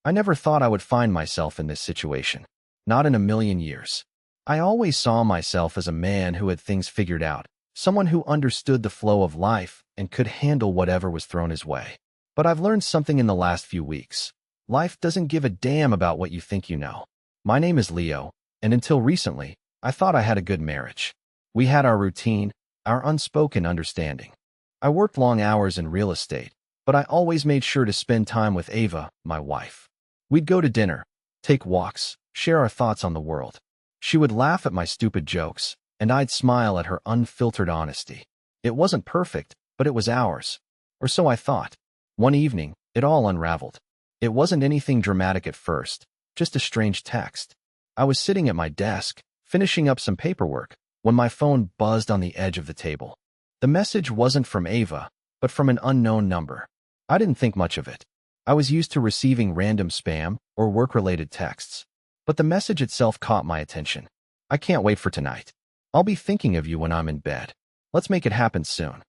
I never thought I would find myself in this situation. Not in a million years. I always saw myself as a man who had things figured out, someone who understood the flow of life and could handle whatever was thrown his way. But I've learned something in the last few weeks. Life doesn't give a damn about what you think you know. My name is Leo, and until recently, I thought I had a good marriage. We had our routine, our unspoken understanding. I worked long hours in real estate, but I always made sure to spend time with Ava, my wife. We'd go to dinner, take walks, share our thoughts on the world. She would laugh at my stupid jokes, and I'd smile at her unfiltered honesty. It wasn't perfect, but it was ours. Or so I thought. One evening, it all unraveled. It wasn't anything dramatic at first, just a strange text. I was sitting at my desk, finishing up some paperwork, when my phone buzzed on the edge of the table. The message wasn't from Ava, but from an unknown number. I didn't think much of it. I was used to receiving random spam or work-related texts. But the message itself caught my attention. I can't wait for tonight. I'll be thinking of you when I'm in bed. Let's make it happen soon.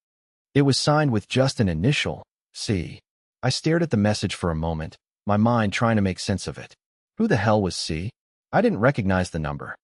It was signed with just an initial, C. I stared at the message for a moment, my mind trying to make sense of it. Who the hell was C? I didn't recognize the number.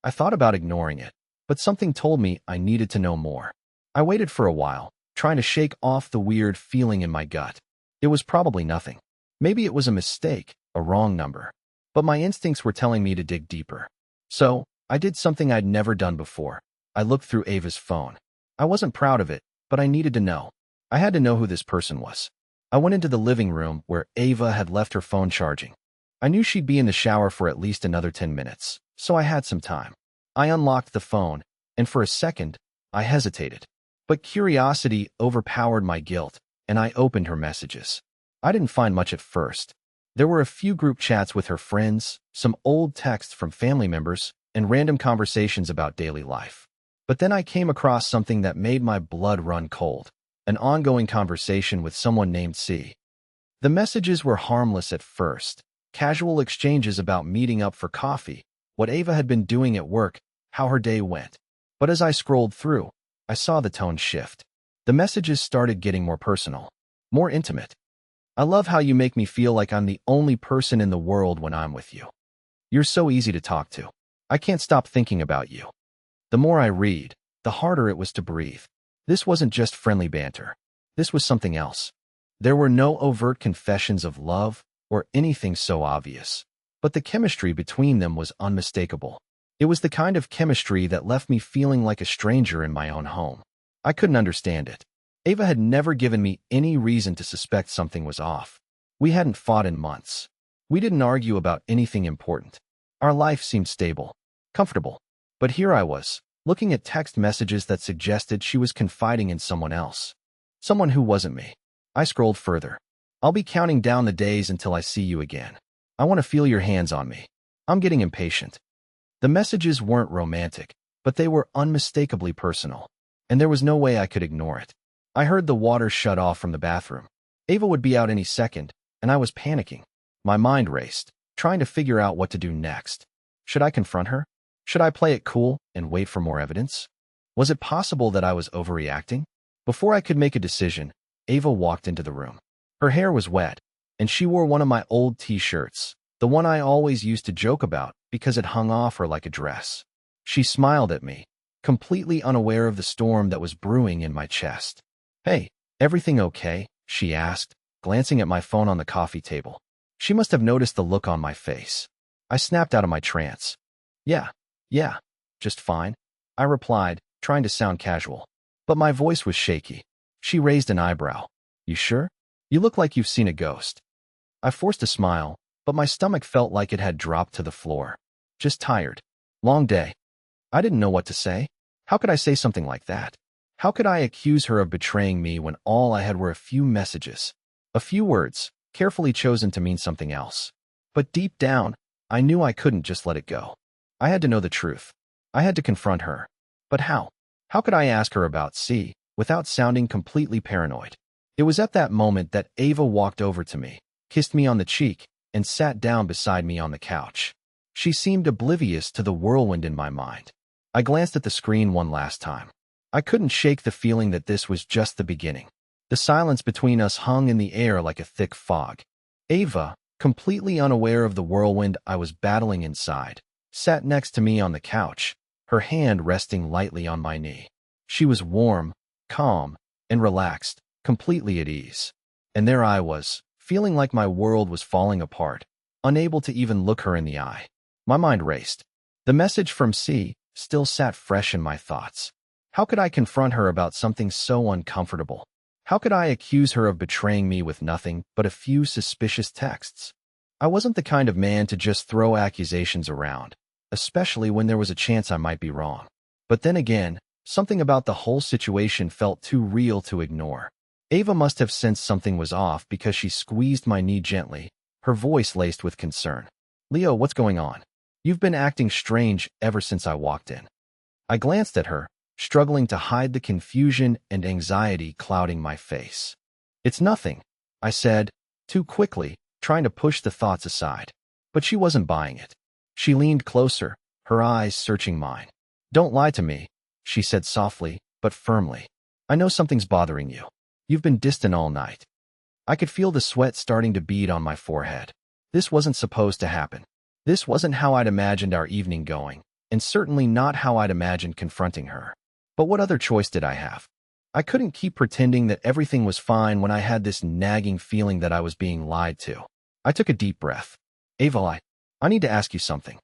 I thought about ignoring it, but something told me I needed to know more. I waited for a while, trying to shake off the weird feeling in my gut. It was probably nothing. Maybe it was a mistake, a wrong number. But my instincts were telling me to dig deeper. So, I did something I'd never done before. I looked through Ava's phone. I wasn't proud of it, but I needed to know. I had to know who this person was. I went into the living room where Ava had left her phone charging. I knew she'd be in the shower for at least another 10 minutes, so I had some time. I unlocked the phone, and for a second, I hesitated. But curiosity overpowered my guilt, and I opened her messages. I didn't find much at first. There were a few group chats with her friends, some old texts from family members, and random conversations about daily life. But then I came across something that made my blood run cold, an ongoing conversation with someone named C. The messages were harmless at first, casual exchanges about meeting up for coffee, what Ava had been doing at work, how her day went. But as I scrolled through, I saw the tone shift. The messages started getting more personal, more intimate. I love how you make me feel like I'm the only person in the world when I'm with you. You're so easy to talk to. I can't stop thinking about you. The more I read, the harder it was to breathe. This wasn't just friendly banter. This was something else. There were no overt confessions of love or anything so obvious. But the chemistry between them was unmistakable. It was the kind of chemistry that left me feeling like a stranger in my own home. I couldn't understand it. Ava had never given me any reason to suspect something was off. We hadn't fought in months. We didn't argue about anything important. Our life seemed stable, comfortable. But here I was, looking at text messages that suggested she was confiding in someone else. Someone who wasn't me. I scrolled further. I'll be counting down the days until I see you again. I want to feel your hands on me. I'm getting impatient. The messages weren't romantic, but they were unmistakably personal. And there was no way I could ignore it. I heard the water shut off from the bathroom. Ava would be out any second, and I was panicking. My mind raced, trying to figure out what to do next. Should I confront her? Should I play it cool and wait for more evidence? Was it possible that I was overreacting? Before I could make a decision, Ava walked into the room. Her hair was wet, and she wore one of my old t-shirts, the one I always used to joke about because it hung off her like a dress. She smiled at me, completely unaware of the storm that was brewing in my chest. "Hey, everything okay?" she asked, glancing at my phone on the coffee table. She must have noticed the look on my face. I snapped out of my trance. Yeah, just fine," I replied, trying to sound casual. But my voice was shaky. She raised an eyebrow. "You sure? You look like you've seen a ghost." I forced a smile, but my stomach felt like it had dropped to the floor. "Just tired. Long day." I didn't know what to say. How could I say something like that? How could I accuse her of betraying me when all I had were a few messages? A few words, carefully chosen to mean something else. But deep down, I knew I couldn't just let it go. I had to know the truth. I had to confront her. But how? How could I ask her about C without sounding completely paranoid? It was at that moment that Ava walked over to me, kissed me on the cheek, and sat down beside me on the couch. She seemed oblivious to the whirlwind in my mind. I glanced at the screen one last time. I couldn't shake the feeling that this was just the beginning. The silence between us hung in the air like a thick fog. "Ava," completely unaware of the whirlwind I was battling inside, sat next to me on the couch, her hand resting lightly on my knee. She was warm, calm, and relaxed, completely at ease. And there I was, feeling like my world was falling apart, unable to even look her in the eye. My mind raced. The message from C still sat fresh in my thoughts. How could I confront her about something so uncomfortable? How could I accuse her of betraying me with nothing but a few suspicious texts? I wasn't the kind of man to just throw accusations around, especially when there was a chance I might be wrong. But then again, something about the whole situation felt too real to ignore. Ava must have sensed something was off because she squeezed my knee gently, her voice laced with concern. "Leo, what's going on? You've been acting strange ever since I walked in." I glanced at her, struggling to hide the confusion and anxiety clouding my face. "It's nothing," I said, too quickly, trying to push the thoughts aside. But she wasn't buying it. She leaned closer, her eyes searching mine. "Don't lie to me," she said softly, but firmly. "I know something's bothering you. You've been distant all night." I could feel the sweat starting to bead on my forehead. This wasn't supposed to happen. This wasn't how I'd imagined our evening going, and certainly not how I'd imagined confronting her. But what other choice did I have? I couldn't keep pretending that everything was fine when I had this nagging feeling that I was being lied to. I took a deep breath. "Ava, I need to ask you something."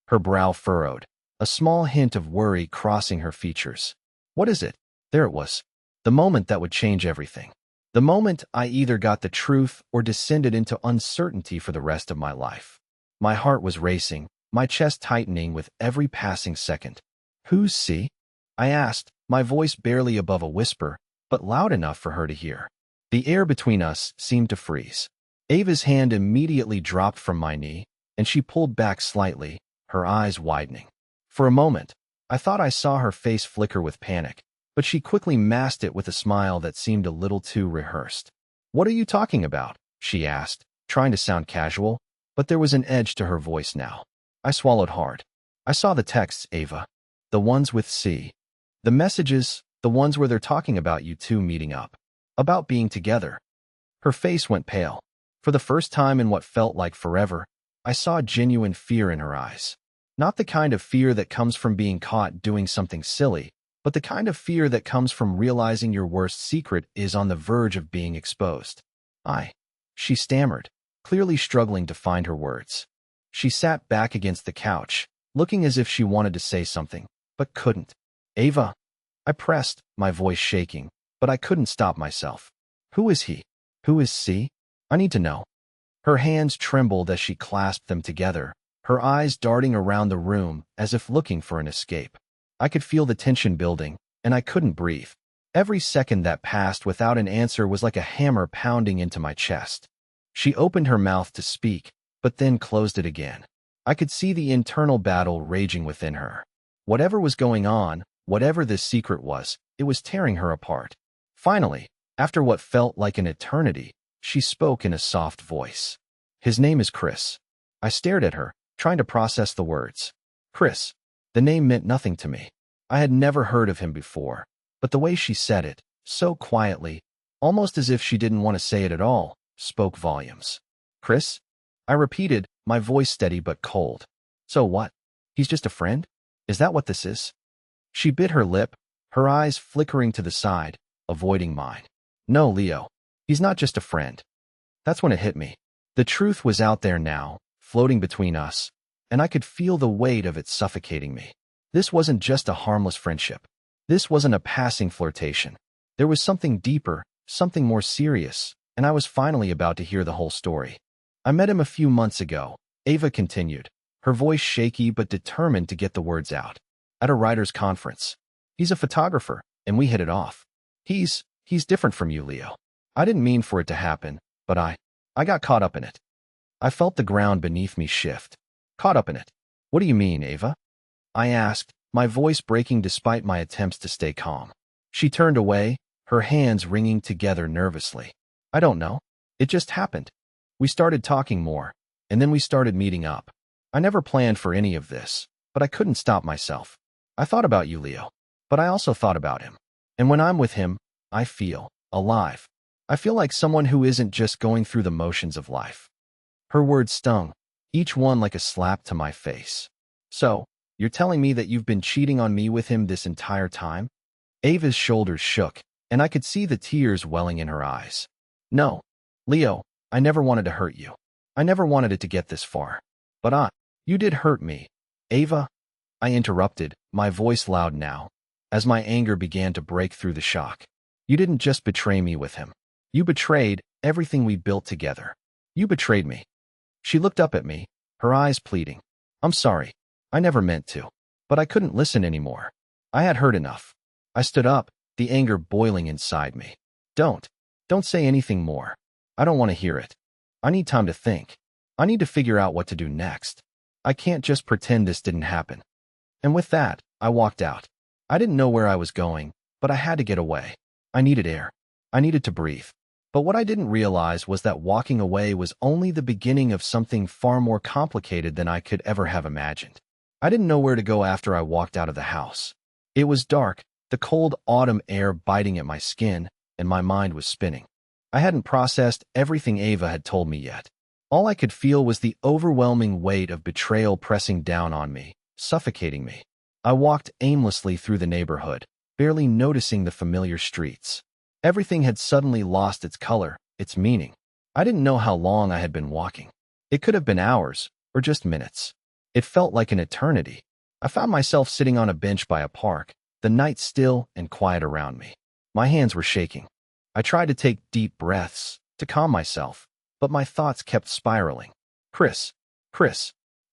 Her brow furrowed, a small hint of worry crossing her features. "What is it?" There it was. The moment that would change everything. The moment I either got the truth or descended into uncertainty for the rest of my life. My heart was racing, my chest tightening with every passing second. "Who's C?" I asked, my voice barely above a whisper, but loud enough for her to hear. The air between us seemed to freeze. Ava's hand immediately dropped from my knee, and she pulled back slightly, her eyes widening. For a moment, I thought I saw her face flicker with panic, but she quickly masked it with a smile that seemed a little too rehearsed. "What are you talking about?" she asked, trying to sound casual, but there was an edge to her voice now. I swallowed hard. "I saw the texts, Ava. The ones with C. The messages, the ones where they're talking about you two meeting up. About being together." Her face went pale. For the first time in what felt like forever, I saw genuine fear in her eyes. Not the kind of fear that comes from being caught doing something silly, but the kind of fear that comes from realizing your worst secret is on the verge of being exposed. She stammered, clearly struggling to find her words. She sat back against the couch, looking as if she wanted to say something, but couldn't. "Ava," I pressed, my voice shaking, but I couldn't stop myself. "Who is he? Who is C? I need to know." Her hands trembled as she clasped them together, her eyes darting around the room as if looking for an escape. I could feel the tension building, and I couldn't breathe. Every second that passed without an answer was like a hammer pounding into my chest. She opened her mouth to speak, but then closed it again. I could see the internal battle raging within her. Whatever was going on, whatever this secret was, it was tearing her apart. Finally, after what felt like an eternity, she spoke in a soft voice. "His name is Chris." I stared at her, trying to process the words. Chris. The name meant nothing to me. I had never heard of him before, but the way she said it, so quietly, almost as if she didn't want to say it at all, spoke volumes. "Chris?" I repeated, my voice steady but cold. "So what? He's just a friend? Is that what this is?" She bit her lip, her eyes flickering to the side, avoiding mine. "No, Leo. He's not just a friend." That's when it hit me. The truth was out there now, floating between us, and I could feel the weight of it suffocating me. This wasn't just a harmless friendship. This wasn't a passing flirtation. There was something deeper, something more serious, and I was finally about to hear the whole story. "I met him a few months ago," Ava continued, her voice shaky but determined to get the words out. "At a writer's conference. He's a photographer, and we hit it off. He's different from you, Leo. I didn't mean for it to happen, but I got caught up in it." I felt the ground beneath me shift. "Caught up in it? What do you mean, Ava?" I asked, my voice breaking despite my attempts to stay calm. She turned away, her hands wringing together nervously. "I don't know. It just happened. We started talking more, and then we started meeting up. I never planned for any of this, but I couldn't stop myself. I thought about you, Leo, but I also thought about him. And when I'm with him, I feel alive. I feel like someone who isn't just going through the motions of life." Her words stung, each one like a slap to my face. So, you're telling me that you've been cheating on me with him this entire time? Ava's shoulders shook, and I could see the tears welling in her eyes. No, Leo, I never wanted to hurt you. I never wanted it to get this far. But you did hurt me. Ava, I interrupted, my voice loud now, as my anger began to break through the shock. You didn't just betray me with him. You betrayed everything we built together. You betrayed me. She looked up at me, her eyes pleading. I'm sorry. I never meant to. But I couldn't listen anymore. I had heard enough. I stood up, the anger boiling inside me. Don't say anything more. I don't want to hear it. I need time to think. I need to figure out what to do next. I can't just pretend this didn't happen. And with that, I walked out. I didn't know where I was going, but I had to get away. I needed air. I needed to breathe. But what I didn't realize was that walking away was only the beginning of something far more complicated than I could ever have imagined. I didn't know where to go after I walked out of the house. It was dark, the cold autumn air biting at my skin, and my mind was spinning. I hadn't processed everything Ava had told me yet. All I could feel was the overwhelming weight of betrayal pressing down on me, suffocating me. I walked aimlessly through the neighborhood, barely noticing the familiar streets. Everything had suddenly lost its color, its meaning. I didn't know how long I had been walking. It could have been hours, or just minutes. It felt like an eternity. I found myself sitting on a bench by a park, the night still and quiet around me. My hands were shaking. I tried to take deep breaths, to calm myself, but my thoughts kept spiraling. Chris.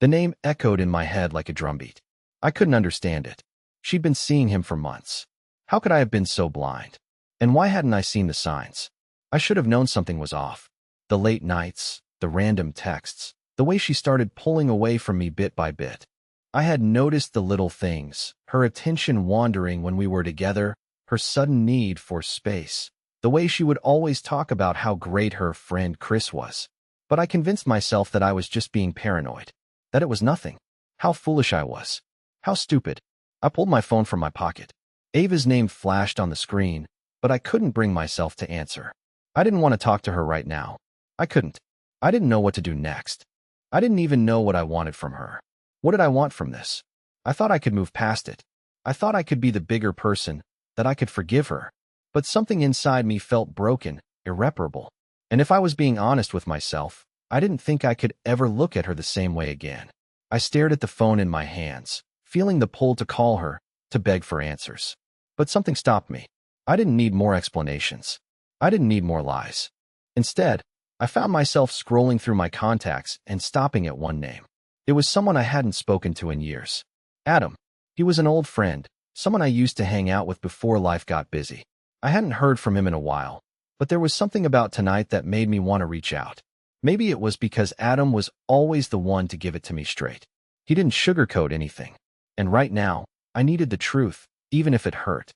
The name echoed in my head like a drumbeat. I couldn't understand it. She'd been seeing him for months. How could I have been so blind? And why hadn't I seen the signs? I should have known something was off. The late nights, the random texts, the way she started pulling away from me bit by bit. I had noticed the little things, her attention wandering when we were together, her sudden need for space, the way she would always talk about how great her friend Chris was. But I convinced myself that I was just being paranoid, that it was nothing. How foolish I was. How stupid. I pulled my phone from my pocket. Ava's name flashed on the screen, but I couldn't bring myself to answer. I didn't want to talk to her right now. I couldn't. I didn't know what to do next. I didn't even know what I wanted from her. What did I want from this? I thought I could move past it. I thought I could be the bigger person, that I could forgive her. But something inside me felt broken, irreparable. And if I was being honest with myself, I didn't think I could ever look at her the same way again. I stared at the phone in my hands, feeling the pull to call her, to beg for answers. But something stopped me. I didn't need more explanations. I didn't need more lies. Instead, I found myself scrolling through my contacts and stopping at one name. It was someone I hadn't spoken to in years. Adam. He was an old friend, someone I used to hang out with before life got busy. I hadn't heard from him in a while, but there was something about tonight that made me want to reach out. Maybe it was because Adam was always the one to give it to me straight. He didn't sugarcoat anything. And right now, I needed the truth, even if it hurt.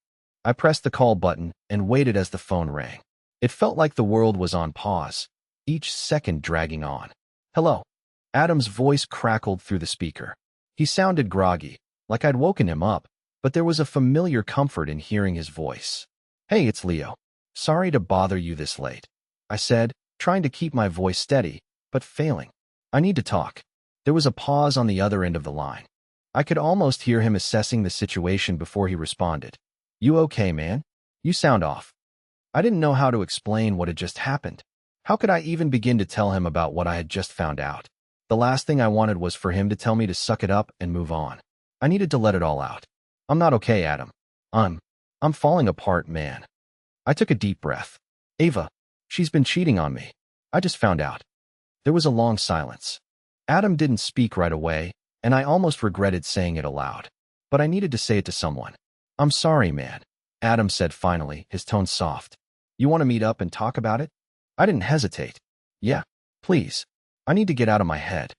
I pressed the call button and waited as the phone rang. It felt like the world was on pause, each second dragging on. Hello. Adam's voice crackled through the speaker. He sounded groggy, like I'd woken him up, but there was a familiar comfort in hearing his voice. Hey, it's Leo. Sorry to bother you this late, I said, trying to keep my voice steady, but failing. I need to talk. There was a pause on the other end of the line. I could almost hear him assessing the situation before he responded. You okay, man? You sound off. I didn't know how to explain what had just happened. How could I even begin to tell him about what I had just found out? The last thing I wanted was for him to tell me to suck it up and move on. I needed to let it all out. I'm not okay, Adam. I'm falling apart, man. I took a deep breath. Ava, she's been cheating on me. I just found out. There was a long silence. Adam didn't speak right away, and I almost regretted saying it aloud. But I needed to say it to someone. I'm sorry, man, Adam said finally, his tone soft. You want to meet up and talk about it? I didn't hesitate. Yeah, please. I need to get out of my head.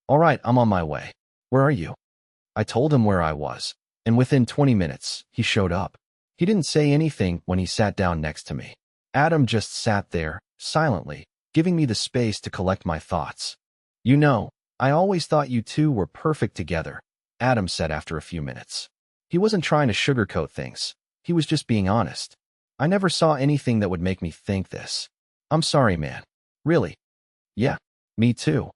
All right, I'm on my way. Where are you? I told him where I was, and within 20 minutes, he showed up. He didn't say anything when he sat down next to me. Adam just sat there, silently, giving me the space to collect my thoughts. You know, I always thought you two were perfect together, Adam said after a few minutes. He wasn't trying to sugarcoat things. He was just being honest. I never saw anything that would make me think this. I'm sorry, man. Really. Yeah, Me too.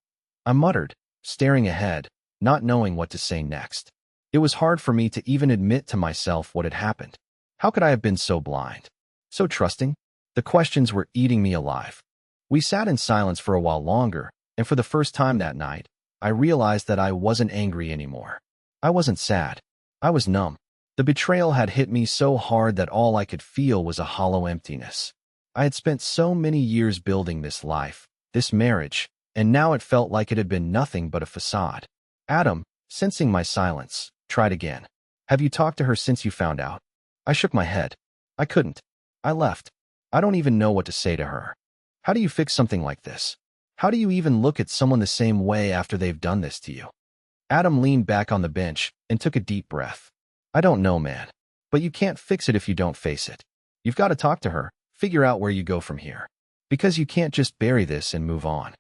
I muttered, staring ahead, not knowing what to say next. It was hard for me to even admit to myself what had happened. How could I have been so blind? So trusting? The questions were eating me alive. We sat in silence for a while longer, and for the first time that night, I realized that I wasn't angry anymore. I wasn't sad. I was numb. The betrayal had hit me so hard that all I could feel was a hollow emptiness. I had spent so many years building this life, this marriage, and now it felt like it had been nothing but a facade. Adam, sensing my silence, tried again. Have you talked to her since you found out? I shook my head. I couldn't. I left. I don't even know what to say to her. How do you fix something like this? How do you even look at someone the same way after they've done this to you? Adam leaned back on the bench and took a deep breath. I don't know, man. But you can't fix it if you don't face it. You've got to talk to her, figure out where you go from here. Because you can't just bury this and move on.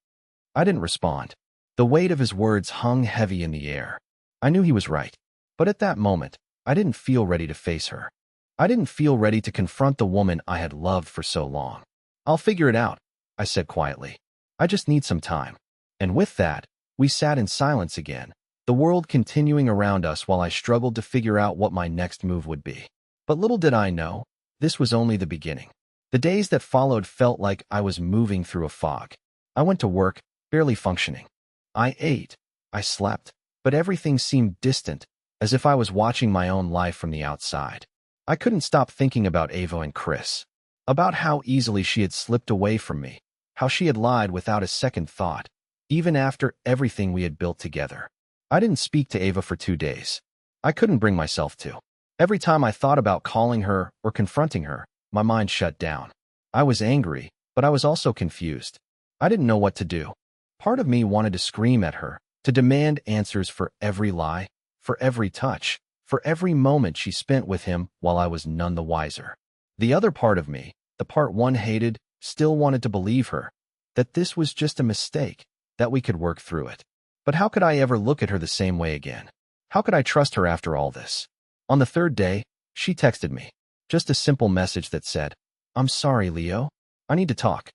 I didn't respond. The weight of his words hung heavy in the air. I knew he was right. But at that moment, I didn't feel ready to face her. I didn't feel ready to confront the woman I had loved for so long. I'll figure it out, I said quietly. I just need some time. And with that, we sat in silence again, the world continuing around us while I struggled to figure out what my next move would be. But little did I know, this was only the beginning. The days that followed felt like I was moving through a fog. I went to work, barely functioning. I ate, I slept, but everything seemed distant, as if I was watching my own life from the outside. I couldn't stop thinking about Ava and Chris, about how easily she had slipped away from me, how she had lied without a second thought, even after everything we had built together. I didn't speak to Ava for 2 days. I couldn't bring myself to. Every time I thought about calling her or confronting her, my mind shut down. I was angry, but I was also confused. I didn't know what to do. Part of me wanted to scream at her, to demand answers for every lie, for every touch, for every moment she spent with him while I was none the wiser. The other part of me, the part one hated, still wanted to believe her, that this was just a mistake, that we could work through it. But how could I ever look at her the same way again? How could I trust her after all this? On the third day, she texted me. Just a simple message that said, "I'm sorry, Leo. I need to talk."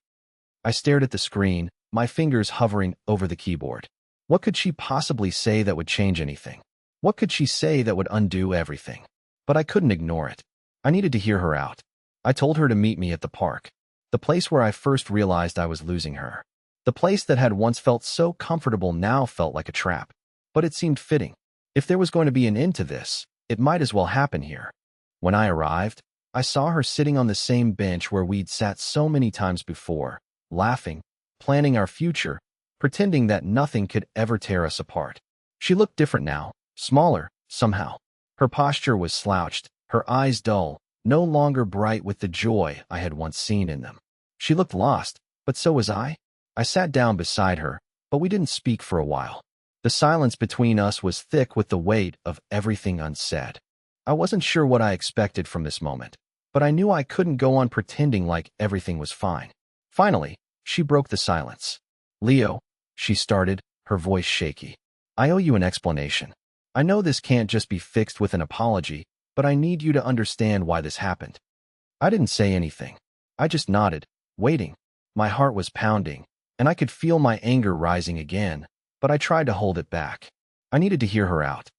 I stared at the screen, my fingers hovering over the keyboard. What could she possibly say that would change anything? What could she say that would undo everything? But I couldn't ignore it. I needed to hear her out. I told her to meet me at the park, the place where I first realized I was losing her. The place that had once felt so comfortable now felt like a trap. But it seemed fitting. If there was going to be an end to this, it might as well happen here. When I arrived, I saw her sitting on the same bench where we'd sat so many times before, laughing, planning our future, pretending that nothing could ever tear us apart. She looked different now, smaller, somehow. Her posture was slouched, her eyes dull, no longer bright with the joy I had once seen in them. She looked lost, but so was I. I sat down beside her, but we didn't speak for a while. The silence between us was thick with the weight of everything unsaid. I wasn't sure what I expected from this moment, but I knew I couldn't go on pretending like everything was fine. Finally, she broke the silence. "Leo," she started, her voice shaky. "I owe you an explanation. I know this can't just be fixed with an apology, but I need you to understand why this happened." I didn't say anything. I just nodded, waiting. My heart was pounding, and I could feel my anger rising again, but I tried to hold it back. I needed to hear her out.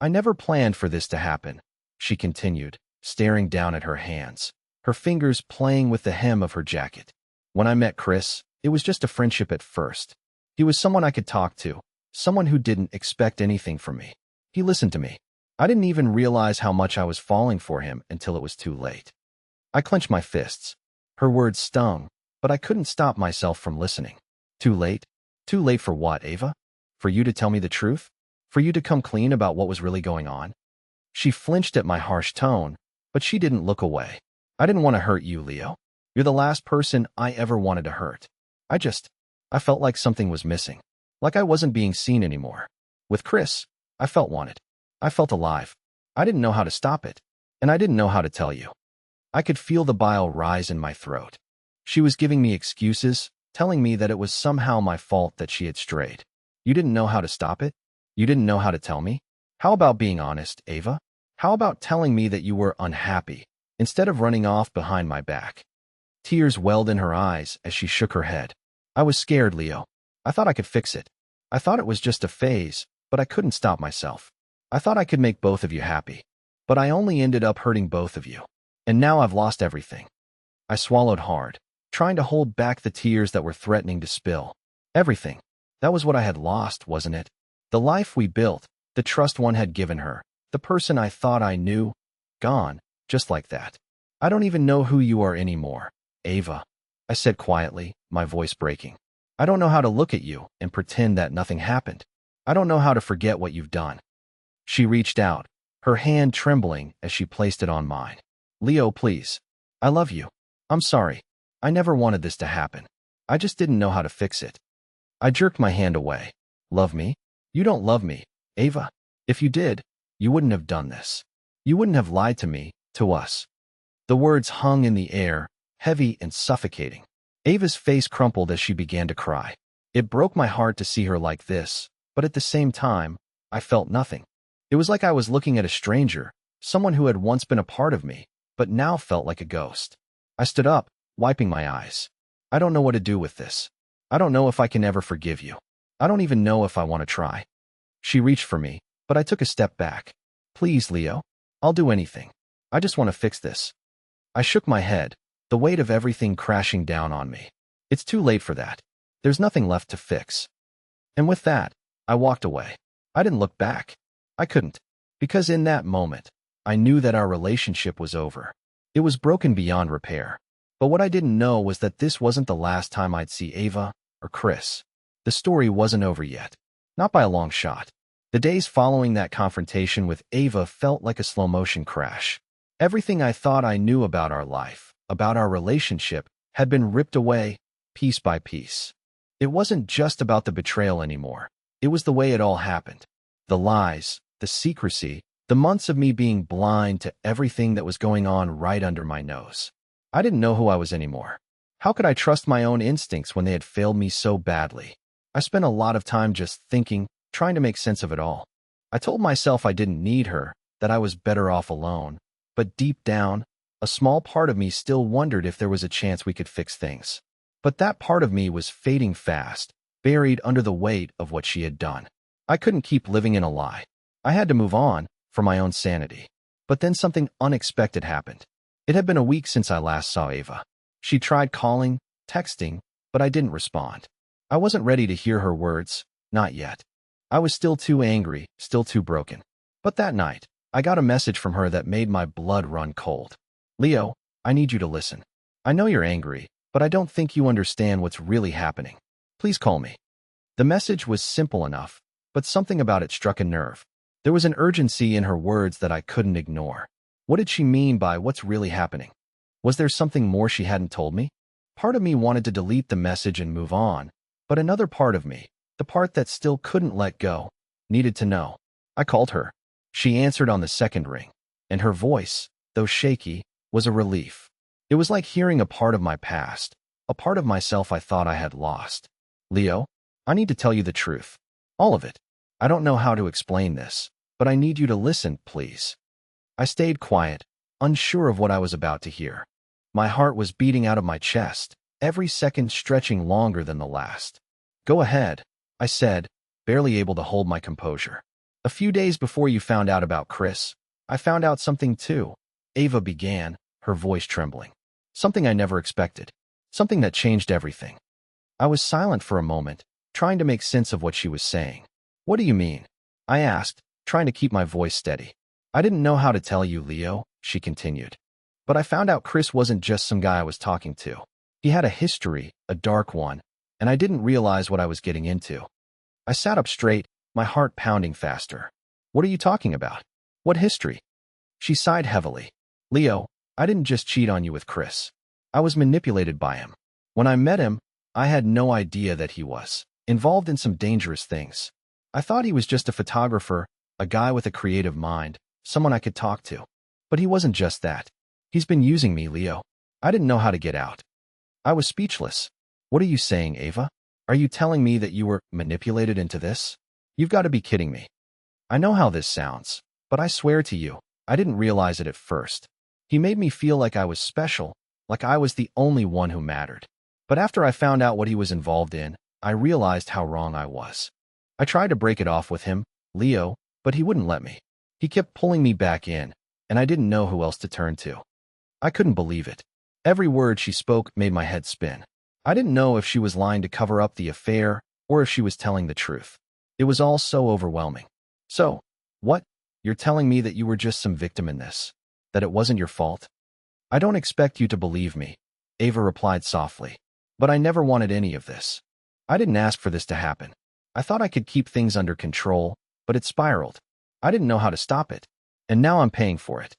"I never planned for this to happen," she continued, staring down at her hands, her fingers playing with the hem of her jacket. "When I met Chris, it was just a friendship at first. He was someone I could talk to, someone who didn't expect anything from me. He listened to me. I didn't even realize how much I was falling for him until it was too late." I clenched my fists. Her words stung, but I couldn't stop myself from listening. Too late? Too late for what, Ava? For you to tell me the truth? For you to come clean about what was really going on? She flinched at my harsh tone, but she didn't look away. "I didn't want to hurt you, Leo. You're the last person I ever wanted to hurt. I felt like something was missing. Like I wasn't being seen anymore. With Chris, I felt wanted. I felt alive. I didn't know how to stop it, and I didn't know how to tell you." I could feel the bile rise in my throat. She was giving me excuses, telling me that it was somehow my fault that she had strayed. "You didn't know how to stop it? You didn't know how to tell me? How about being honest, Ava? How about telling me that you were unhappy, instead of running off behind my back?" Tears welled in her eyes as she shook her head. "I was scared, Leo. I thought I could fix it. I thought it was just a phase, but I couldn't stop myself. I thought I could make both of you happy. But I only ended up hurting both of you. And now I've lost everything. I swallowed hard, trying to hold back the tears that were threatening to spill. Everything. That was what I had lost, wasn't it? The life we built, the trust one had given her, the person I thought I knew, gone, just like that. I don't even know who you are anymore, Ava, I said quietly, my voice breaking. I don't know how to look at you and pretend that nothing happened. I don't know how to forget what you've done. She reached out, her hand trembling as she placed it on mine. Leo, please. I love you. I'm sorry. I never wanted this to happen. I just didn't know how to fix it. I jerked my hand away. Love me? You don't love me, Ava. If you did, you wouldn't have done this. You wouldn't have lied to me, to us. The words hung in the air, heavy and suffocating. Ava's face crumpled as she began to cry. It broke my heart to see her like this, but at the same time, I felt nothing. It was like I was looking at a stranger, someone who had once been a part of me, but now felt like a ghost. I stood up, wiping my eyes. I don't know what to do with this. I don't know if I can ever forgive you. I don't even know if I want to try. She reached for me, but I took a step back. Please, Leo. I'll do anything. I just want to fix this. I shook my head, the weight of everything crashing down on me. It's too late for that. There's nothing left to fix. And with that, I walked away. I didn't look back. I couldn't. Because in that moment, I knew that our relationship was over. It was broken beyond repair. But what I didn't know was that this wasn't the last time I'd see Ava or Chris. The story wasn't over yet. Not by a long shot. The days following that confrontation with Ava felt like a slow-motion crash. Everything I thought I knew about our life, about our relationship, had been ripped away, piece by piece. It wasn't just about the betrayal anymore. It was the way it all happened. The lies, the secrecy, the months of me being blind to everything that was going on right under my nose. I didn't know who I was anymore. How could I trust my own instincts when they had failed me so badly? I spent a lot of time just thinking, trying to make sense of it all. I told myself I didn't need her, that I was better off alone. But deep down, a small part of me still wondered if there was a chance we could fix things. But that part of me was fading fast, buried under the weight of what she had done. I couldn't keep living in a lie. I had to move on, for my own sanity. But then something unexpected happened. It had been a week since I last saw Ava. She tried calling, texting, but I didn't respond. I wasn't ready to hear her words, not yet. I was still too angry, still too broken. But that night, I got a message from her that made my blood run cold. Leo, I need you to listen. I know you're angry, but I don't think you understand what's really happening. Please call me. The message was simple enough, but something about it struck a nerve. There was an urgency in her words that I couldn't ignore. What did she mean by what's really happening? Was there something more she hadn't told me? Part of me wanted to delete the message and move on, but another part of me, the part that still couldn't let go, needed to know. I called her. She answered on the second ring, and her voice, though shaky, was a relief. It was like hearing a part of my past, a part of myself I thought I had lost. Leo, I need to tell you the truth. All of it. I don't know how to explain this, but I need you to listen, please. I stayed quiet, unsure of what I was about to hear. My heart was beating out of my chest, every second stretching longer than the last. Go ahead, I said, barely able to hold my composure. A few days before you found out about Chris, I found out something too. Ava began, her voice trembling. Something I never expected. Something that changed everything. I was silent for a moment, trying to make sense of what she was saying. What do you mean? I asked, trying to keep my voice steady. I didn't know how to tell you, Leo, she continued. But I found out Chris wasn't just some guy I was talking to. He had a history, a dark one, and I didn't realize what I was getting into. I sat up straight, my heart pounding faster. What are you talking about? What history? She sighed heavily. Leo, I didn't just cheat on you with Chris. I was manipulated by him. When I met him, I had no idea that he was involved in some dangerous things. I thought he was just a photographer, a guy with a creative mind, someone I could talk to. But he wasn't just that. He's been using me, Leo. I didn't know how to get out. I was speechless. What are you saying, Ava? Are you telling me that you were manipulated into this? You've got to be kidding me. I know how this sounds, but I swear to you, I didn't realize it at first. He made me feel like I was special, like I was the only one who mattered. But after I found out what he was involved in, I realized how wrong I was. I tried to break it off with him, Leo, but he wouldn't let me. He kept pulling me back in, and I didn't know who else to turn to. I couldn't believe it. Every word she spoke made my head spin. I didn't know if she was lying to cover up the affair or if she was telling the truth. It was all so overwhelming. So, what? You're telling me that you were just some victim in this? That it wasn't your fault? I don't expect you to believe me, Ava replied softly. But I never wanted any of this. I didn't ask for this to happen. I thought I could keep things under control, but it spiraled. I didn't know how to stop it. And now I'm paying for it.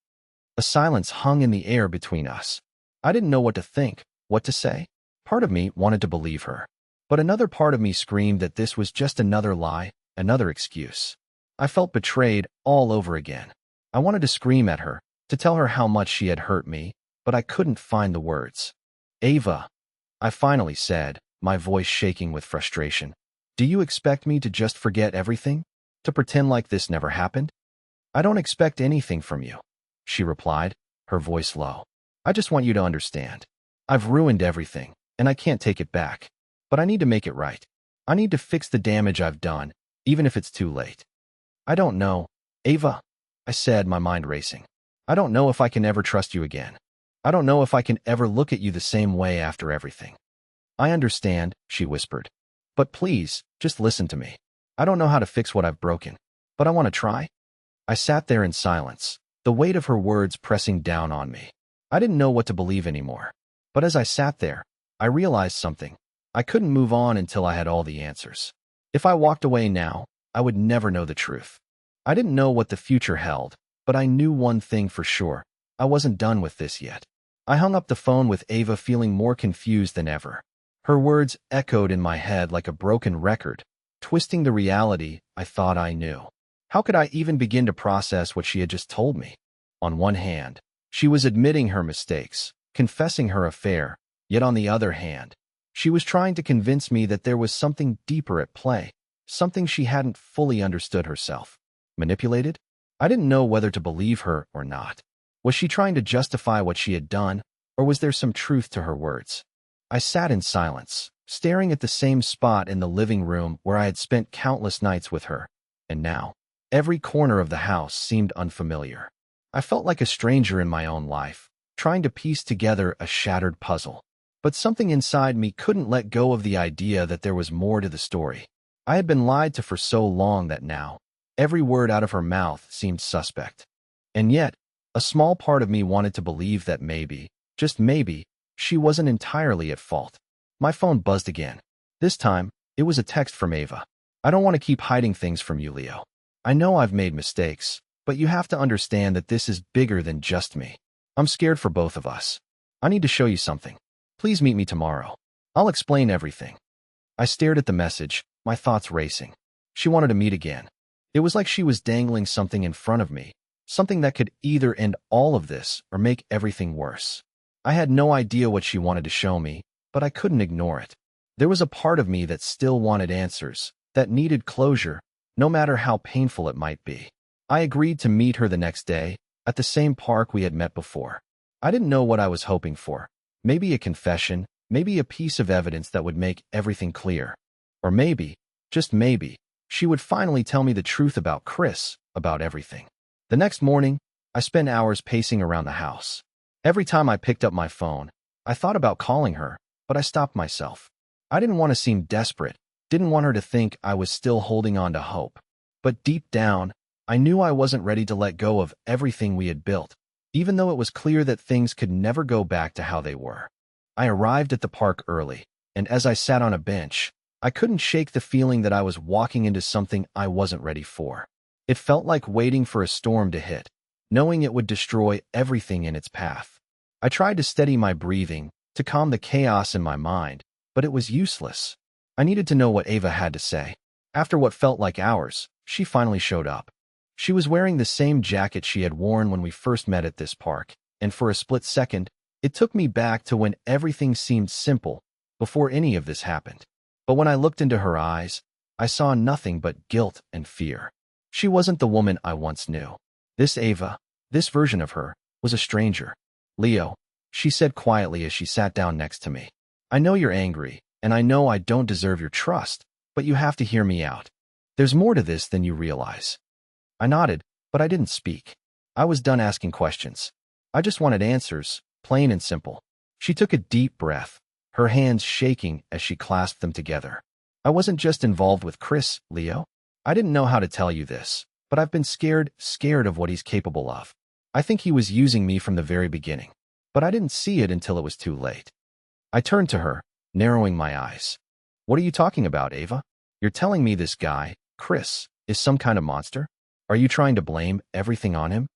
A silence hung in the air between us. I didn't know what to think, what to say. Part of me wanted to believe her. But another part of me screamed that this was just another lie, another excuse. I felt betrayed all over again. I wanted to scream at her, to tell her how much she had hurt me, but I couldn't find the words. Ava, I finally said, my voice shaking with frustration. Do you expect me to just forget everything? To pretend like this never happened? I don't expect anything from you, she replied, her voice low. I just want you to understand. I've ruined everything, and I can't take it back. But I need to make it right. I need to fix the damage I've done, even if it's too late. I don't know, Ava, I said, my mind racing. I don't know if I can ever trust you again. I don't know if I can ever look at you the same way after everything. I understand, she whispered. But please, just listen to me. I don't know how to fix what I've broken, but I want to try. I sat there in silence, the weight of her words pressing down on me. I didn't know what to believe anymore. But as I sat there, I realized something. I couldn't move on until I had all the answers. If I walked away now, I would never know the truth. I didn't know what the future held, but I knew one thing for sure. I wasn't done with this yet. I hung up the phone with Ava feeling more confused than ever. Her words echoed in my head like a broken record, twisting the reality I thought I knew. How could I even begin to process what she had just told me? On one hand, she was admitting her mistakes, confessing her affair, yet on the other hand, she was trying to convince me that there was something deeper at play, something she hadn't fully understood herself. Manipulated? I didn't know whether to believe her or not. Was she trying to justify what she had done, or was there some truth to her words? I sat in silence, staring at the same spot in the living room where I had spent countless nights with her, and now, every corner of the house seemed unfamiliar. I felt like a stranger in my own life, trying to piece together a shattered puzzle. But something inside me couldn't let go of the idea that there was more to the story. I had been lied to for so long that now, every word out of her mouth seemed suspect. And yet, a small part of me wanted to believe that maybe, just maybe, she wasn't entirely at fault. My phone buzzed again. This time, it was a text from Ava. I don't want to keep hiding things from you, Leo. I know I've made mistakes, but you have to understand that this is bigger than just me. I'm scared for both of us. I need to show you something. Please meet me tomorrow. I'll explain everything. I stared at the message, my thoughts racing. She wanted to meet again. It was like she was dangling something in front of me, something that could either end all of this or make everything worse. I had no idea what she wanted to show me, but I couldn't ignore it. There was a part of me that still wanted answers, that needed closure, no matter how painful it might be. I agreed to meet her the next day, at the same park we had met before. I didn't know what I was hoping for. Maybe a confession, maybe a piece of evidence that would make everything clear. Or maybe, just maybe, she would finally tell me the truth about Chris, about everything. The next morning, I spent hours pacing around the house. Every time I picked up my phone, I thought about calling her, but I stopped myself. I didn't want to seem desperate, didn't want her to think I was still holding on to hope. But deep down, I knew I wasn't ready to let go of everything we had built, even though it was clear that things could never go back to how they were. I arrived at the park early, and as I sat on a bench, I couldn't shake the feeling that I was walking into something I wasn't ready for. It felt like waiting for a storm to hit, knowing it would destroy everything in its path. I tried to steady my breathing, to calm the chaos in my mind, but it was useless. I needed to know what Ava had to say. After what felt like hours, she finally showed up. She was wearing the same jacket she had worn when we first met at this park, and for a split second, it took me back to when everything seemed simple, before any of this happened. But when I looked into her eyes, I saw nothing but guilt and fear. She wasn't the woman I once knew. This Ava, this version of her, was a stranger. Leo, she said quietly as she sat down next to me. I know you're angry, and I know I don't deserve your trust, but you have to hear me out. There's more to this than you realize." I nodded, but I didn't speak. I was done asking questions. I just wanted answers, plain and simple. She took a deep breath, her hands shaking as she clasped them together. "I wasn't just involved with Chris, Leo. I didn't know how to tell you this, but I've been scared of what he's capable of. I think he was using me from the very beginning, but I didn't see it until it was too late." I turned to her, narrowing my eyes. "What are you talking about, Ava? You're telling me this guy, Chris, is some kind of monster? Are you trying to blame everything on him?"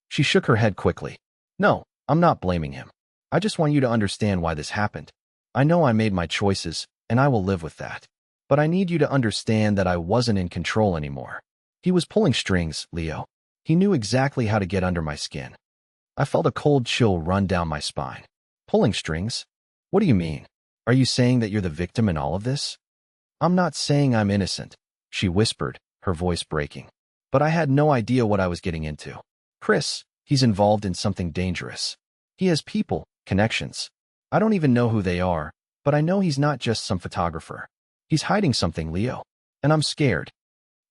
She shook her head quickly. "No, I'm not blaming him. I just want you to understand why this happened. I know I made my choices, and I will live with that. But I need you to understand that I wasn't in control anymore. He was pulling strings, Leo. He knew exactly how to get under my skin." I felt a cold chill run down my spine. "Pulling strings? What do you mean? Are you saying that you're the victim in all of this?" "I'm not saying I'm innocent," she whispered, her voice breaking. "But I had no idea what I was getting into. Chris, he's involved in something dangerous. He has people, connections. I don't even know who they are, but I know he's not just some photographer. He's hiding something, Leo. And I'm scared."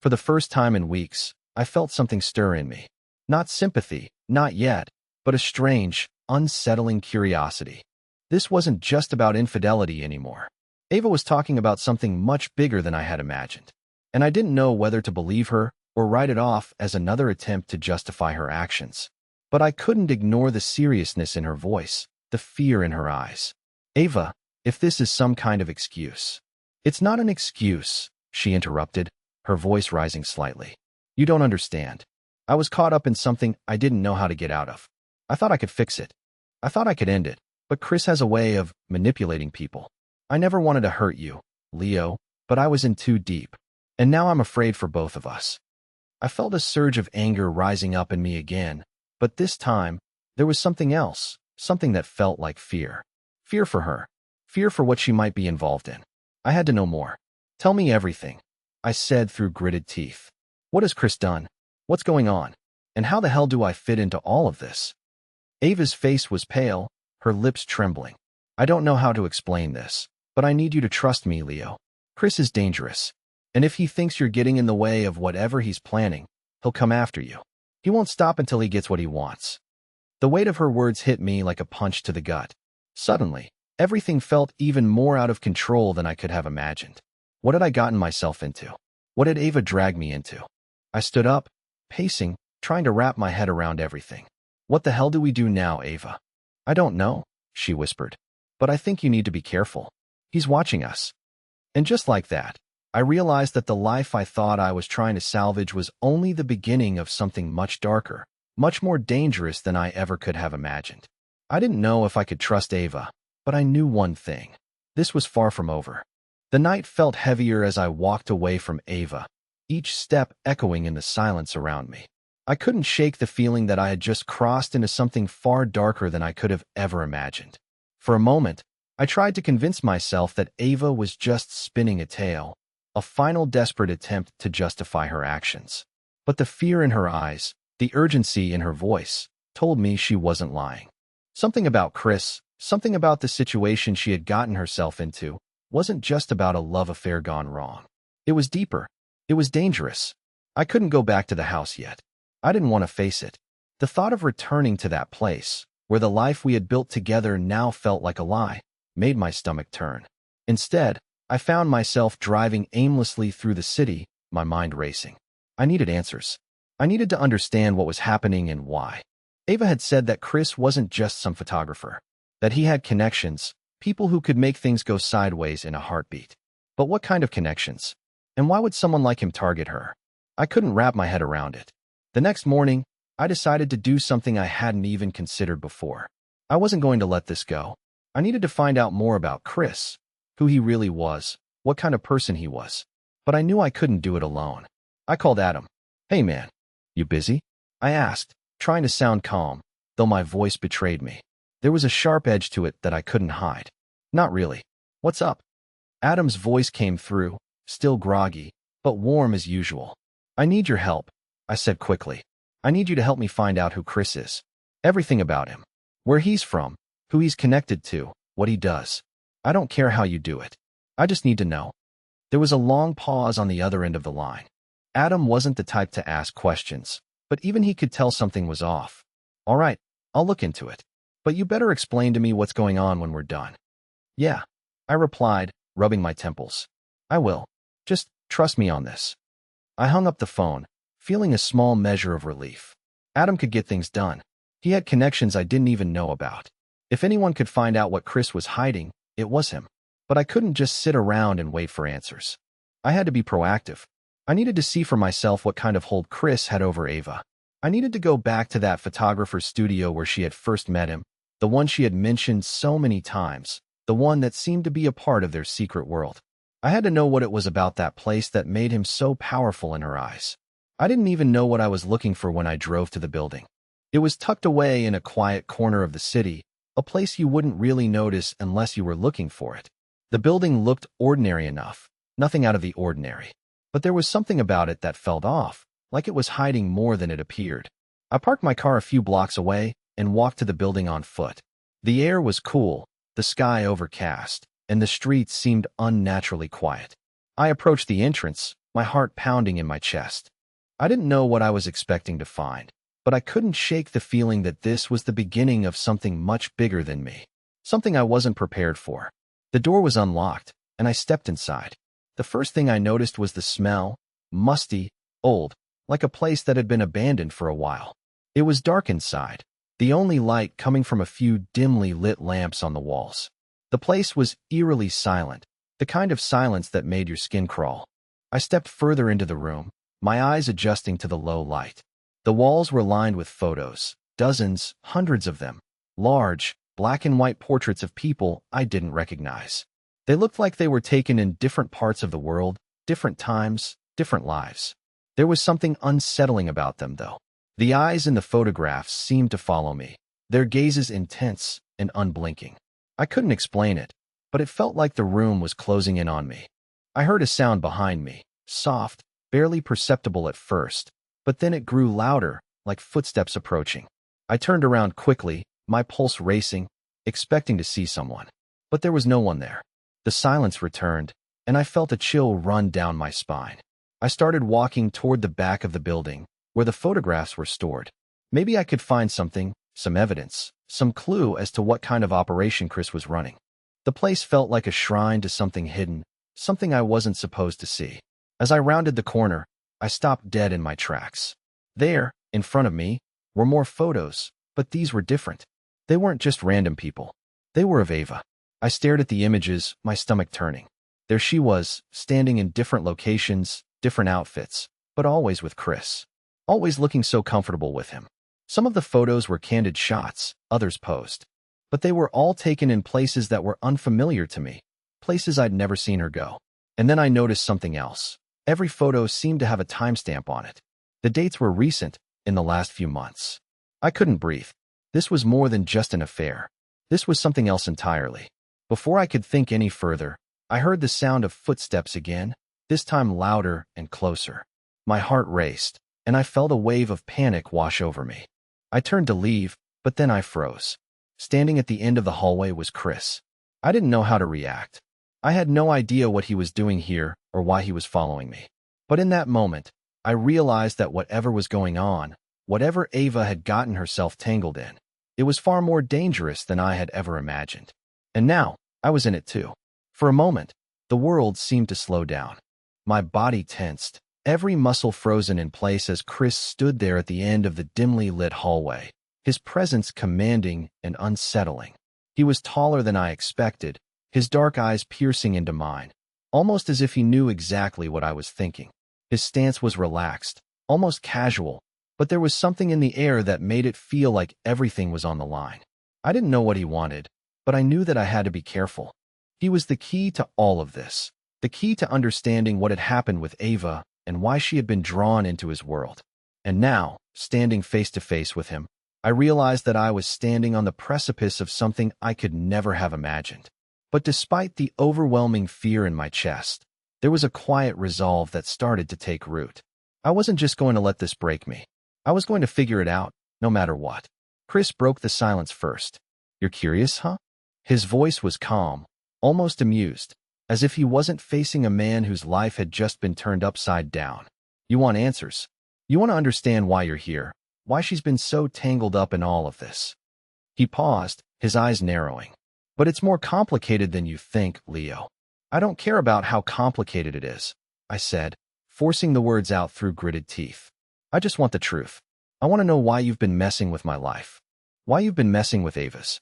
For the first time in weeks, I felt something stir in me. Not sympathy, not yet, but a strange, unsettling curiosity. This wasn't just about infidelity anymore. Ava was talking about something much bigger than I had imagined. And I didn't know whether to believe her or write it off as another attempt to justify her actions. But I couldn't ignore the seriousness in her voice, the fear in her eyes. "Ava, if this is some kind of excuse." "It's not an excuse," she interrupted, her voice rising slightly. "You don't understand. I was caught up in something I didn't know how to get out of. I thought I could fix it. I thought I could end it. But Chris has a way of manipulating people. I never wanted to hurt you, Leo, but I was in too deep. And now I'm afraid for both of us." I felt a surge of anger rising up in me again, but this time, there was something else, something that felt like fear. Fear for her. Fear for what she might be involved in. I had to know more. "Tell me everything," I said through gritted teeth. "What has Chris done? What's going on? And how the hell do I fit into all of this?" Ava's face was pale, her lips trembling. "I don't know how to explain this, but I need you to trust me, Leo. Chris is dangerous. And if he thinks you're getting in the way of whatever he's planning, he'll come after you. He won't stop until he gets what he wants." The weight of her words hit me like a punch to the gut. Suddenly, everything felt even more out of control than I could have imagined. What had I gotten myself into? What had Ava dragged me into? I stood up, pacing, trying to wrap my head around everything. "What the hell do we do now, Ava?" "I don't know," she whispered. "But I think you need to be careful. He's watching us." And just like that, I realized that the life I thought I was trying to salvage was only the beginning of something much darker, much more dangerous than I ever could have imagined. I didn't know if I could trust Ava, but I knew one thing. This was far from over. The night felt heavier as I walked away from Ava, each step echoing in the silence around me. I couldn't shake the feeling that I had just crossed into something far darker than I could have ever imagined. For a moment, I tried to convince myself that Ava was just spinning a tale, a final desperate attempt to justify her actions. But the fear in her eyes, the urgency in her voice, told me she wasn't lying. Something about Chris, something about the situation she had gotten herself into, wasn't just about a love affair gone wrong. It was deeper. It was dangerous. I couldn't go back to the house yet. I didn't want to face it. The thought of returning to that place, where the life we had built together now felt like a lie, made my stomach turn. Instead, I found myself driving aimlessly through the city, my mind racing. I needed answers. I needed to understand what was happening and why. Ava had said that Chris wasn't just some photographer, that he had connections, people who could make things go sideways in a heartbeat. But what kind of connections? And why would someone like him target her? I couldn't wrap my head around it. The next morning, I decided to do something I hadn't even considered before. I wasn't going to let this go. I needed to find out more about Chris, who he really was, what kind of person he was. But I knew I couldn't do it alone. I called Adam. "Hey man, you busy?" I asked, trying to sound calm, though my voice betrayed me. There was a sharp edge to it that I couldn't hide. "Not really. What's up?" Adam's voice came through, still groggy, but warm as usual. "I need your help," I said quickly. "I need you to help me find out who Chris is. Everything about him. Where he's from, who he's connected to, what he does. I don't care how you do it. I just need to know. There was a long pause on the other end of the line. Adam wasn't the type to ask questions, but even he could tell something was off. All right, I'll look into it. But you better explain to me what's going on when we're done. Yeah, I replied, rubbing my temples. I will. Just trust me on this. I hung up the phone, feeling a small measure of relief. Adam could get things done. He had connections I didn't even know about. If anyone could find out what Chris was hiding, it was him. But I couldn't just sit around and wait for answers. I had to be proactive. I needed to see for myself what kind of hold Chris had over Ava. I needed to go back to that photographer's studio where she had first met him, the one she had mentioned so many times, the one that seemed to be a part of their secret world. I had to know what it was about that place that made him so powerful in her eyes. I didn't even know what I was looking for when I drove to the building. It was tucked away in a quiet corner of the city, a place you wouldn't really notice unless you were looking for it. The building looked ordinary enough, nothing out of the ordinary. But there was something about it that felt off, like it was hiding more than it appeared. I parked my car a few blocks away and walked to the building on foot. The air was cool, the sky overcast, and the streets seemed unnaturally quiet. I approached the entrance, my heart pounding in my chest. I didn't know what I was expecting to find, but I couldn't shake the feeling that this was the beginning of something much bigger than me, something I wasn't prepared for. The door was unlocked, and I stepped inside. The first thing I noticed was the smell, musty, old, like a place that had been abandoned for a while. It was dark inside, the only light coming from a few dimly lit lamps on the walls. The place was eerily silent, the kind of silence that made your skin crawl. I stepped further into the room, my eyes adjusting to the low light. The walls were lined with photos, dozens, hundreds of them, large, black and white portraits of people I didn't recognize. They looked like they were taken in different parts of the world, different times, different lives. There was something unsettling about them, though. The eyes in the photographs seemed to follow me, their gazes intense and unblinking. I couldn't explain it, but it felt like the room was closing in on me. I heard a sound behind me, soft, barely perceptible at first, but then it grew louder, like footsteps approaching. I turned around quickly, my pulse racing, expecting to see someone. But there was no one there. The silence returned, and I felt a chill run down my spine. I started walking toward the back of the building, where the photographs were stored. Maybe I could find something, some evidence, some clue as to what kind of operation Chris was running. The place felt like a shrine to something hidden, something I wasn't supposed to see. As I rounded the corner, I stopped dead in my tracks. There, in front of me, were more photos, but these were different. They weren't just random people. They were of Ava. I stared at the images, my stomach turning. There she was, standing in different locations, different outfits, but always with Chris. Always looking so comfortable with him. Some of the photos were candid shots, others posed. But they were all taken in places that were unfamiliar to me, places I'd never seen her go. And then I noticed something else. Every photo seemed to have a timestamp on it. The dates were recent, in the last few months. I couldn't breathe. This was more than just an affair. This was something else entirely. Before I could think any further, I heard the sound of footsteps again, this time louder and closer. My heart raced, and I felt a wave of panic wash over me. I turned to leave, but then I froze. Standing at the end of the hallway was Chris. I didn't know how to react. I had no idea what he was doing here or why he was following me. But in that moment, I realized that whatever was going on, whatever Ava had gotten herself tangled in, it was far more dangerous than I had ever imagined. And now, I was in it too. For a moment, the world seemed to slow down. My body tensed, every muscle frozen in place as Chris stood there at the end of the dimly lit hallway, his presence commanding and unsettling. He was taller than I expected, his dark eyes piercing into mine, almost as if he knew exactly what I was thinking. His stance was relaxed, almost casual, but there was something in the air that made it feel like everything was on the line. I didn't know what he wanted, but I knew that I had to be careful. He was the key to all of this, the key to understanding what had happened with Ava and why she had been drawn into his world. And now, standing face to face with him, I realized that I was standing on the precipice of something I could never have imagined. But despite the overwhelming fear in my chest, there was a quiet resolve that started to take root. I wasn't just going to let this break me. I was going to figure it out, no matter what. Chris broke the silence first. "You're curious, huh?" His voice was calm, almost amused, as if he wasn't facing a man whose life had just been turned upside down. You want answers. You want to understand why you're here, why she's been so tangled up in all of this. He paused, his eyes narrowing. But it's more complicated than you think, Leo. I don't care about how complicated it is, I said, forcing the words out through gritted teeth. I just want the truth. I want to know why you've been messing with my life. Why you've been messing with Ava's.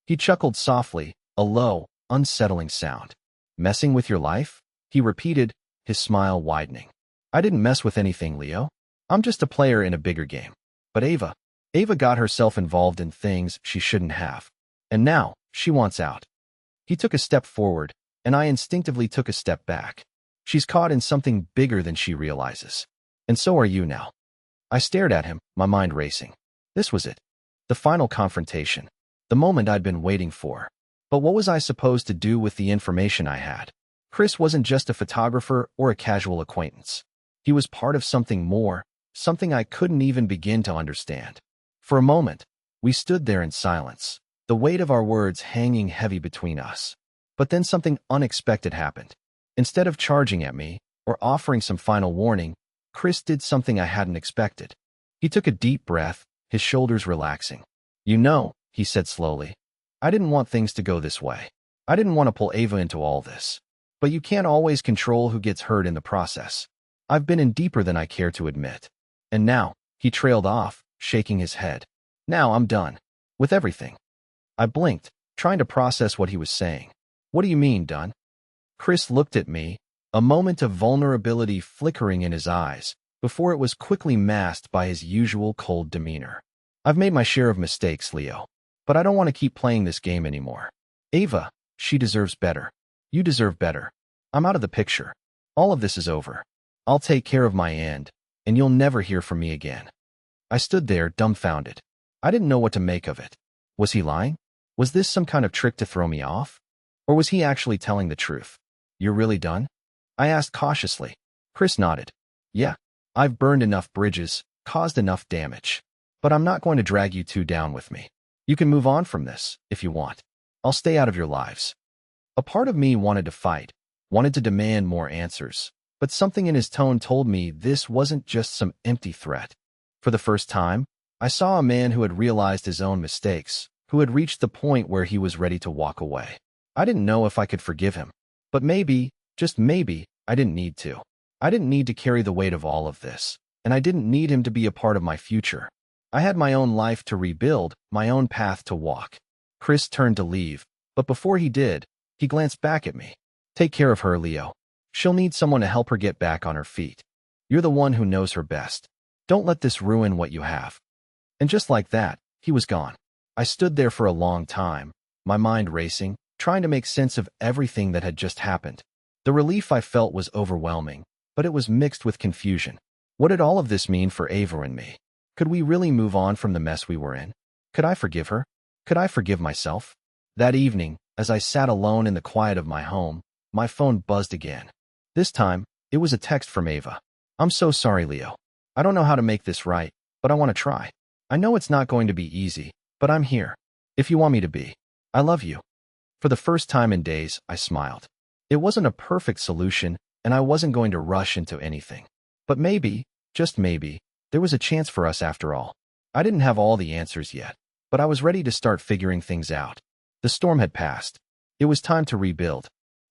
He chuckled softly, a low, unsettling sound. Messing with your life? He repeated, his smile widening. I didn't mess with anything, Leo. I'm just a player in a bigger game. But Ava got herself involved in things she shouldn't have. And now, she wants out. He took a step forward, and I instinctively took a step back. She's caught in something bigger than she realizes. And so are you now. I stared at him, my mind racing. This was it. The final confrontation. The moment I'd been waiting for. But what was I supposed to do with the information I had? Chris wasn't just a photographer or a casual acquaintance. He was part of something more, something I couldn't even begin to understand. For a moment, we stood there in silence, the weight of our words hanging heavy between us. But then something unexpected happened. Instead of charging at me or offering some final warning, Chris did something I hadn't expected. He took a deep breath, his shoulders relaxing. You know, he said slowly, I didn't want things to go this way. I didn't want to pull Ava into all this. But you can't always control who gets hurt in the process. I've been in deeper than I care to admit. And now, he trailed off, shaking his head. Now I'm done. With everything. I blinked, trying to process what he was saying. What do you mean, done? Chris looked at me, a moment of vulnerability flickering in his eyes, before it was quickly masked by his usual cold demeanor. I've made my share of mistakes, Leo. But I don't want to keep playing this game anymore. Ava, she deserves better. You deserve better. I'm out of the picture. All of this is over. I'll take care of my end, and you'll never hear from me again. I stood there, dumbfounded. I didn't know what to make of it. Was he lying? Was this some kind of trick to throw me off? Or was he actually telling the truth? You're really done? I asked cautiously. Chris nodded. Yeah, I've burned enough bridges, caused enough damage. But I'm not going to drag you two down with me. You can move on from this, if you want. I'll stay out of your lives. A part of me wanted to fight, wanted to demand more answers, but something in his tone told me this wasn't just some empty threat. For the first time, I saw a man who had realized his own mistakes, who had reached the point where he was ready to walk away. I didn't know if I could forgive him, but maybe, just maybe, I didn't need to. I didn't need to carry the weight of all of this, and I didn't need him to be a part of my future. I had my own life to rebuild, my own path to walk. Chris turned to leave, but before he did, he glanced back at me. Take care of her, Leo. She'll need someone to help her get back on her feet. You're the one who knows her best. Don't let this ruin what you have. And just like that, he was gone. I stood there for a long time, my mind racing, trying to make sense of everything that had just happened. The relief I felt was overwhelming, but it was mixed with confusion. What did all of this mean for Ava and me? Could we really move on from the mess we were in? Could I forgive her? Could I forgive myself? That evening, as I sat alone in the quiet of my home, my phone buzzed again. This time, it was a text from Ava. I'm so sorry, Leo. I don't know how to make this right, but I want to try. I know it's not going to be easy, but I'm here. If you want me to be. I love you. For the first time in days, I smiled. It wasn't a perfect solution, and I wasn't going to rush into anything. But maybe, just maybe, there was a chance for us after all. I didn't have all the answers yet, but I was ready to start figuring things out. The storm had passed. It was time to rebuild.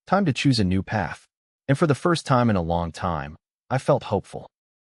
Time to choose a new path. And for the first time in a long time, I felt hopeful.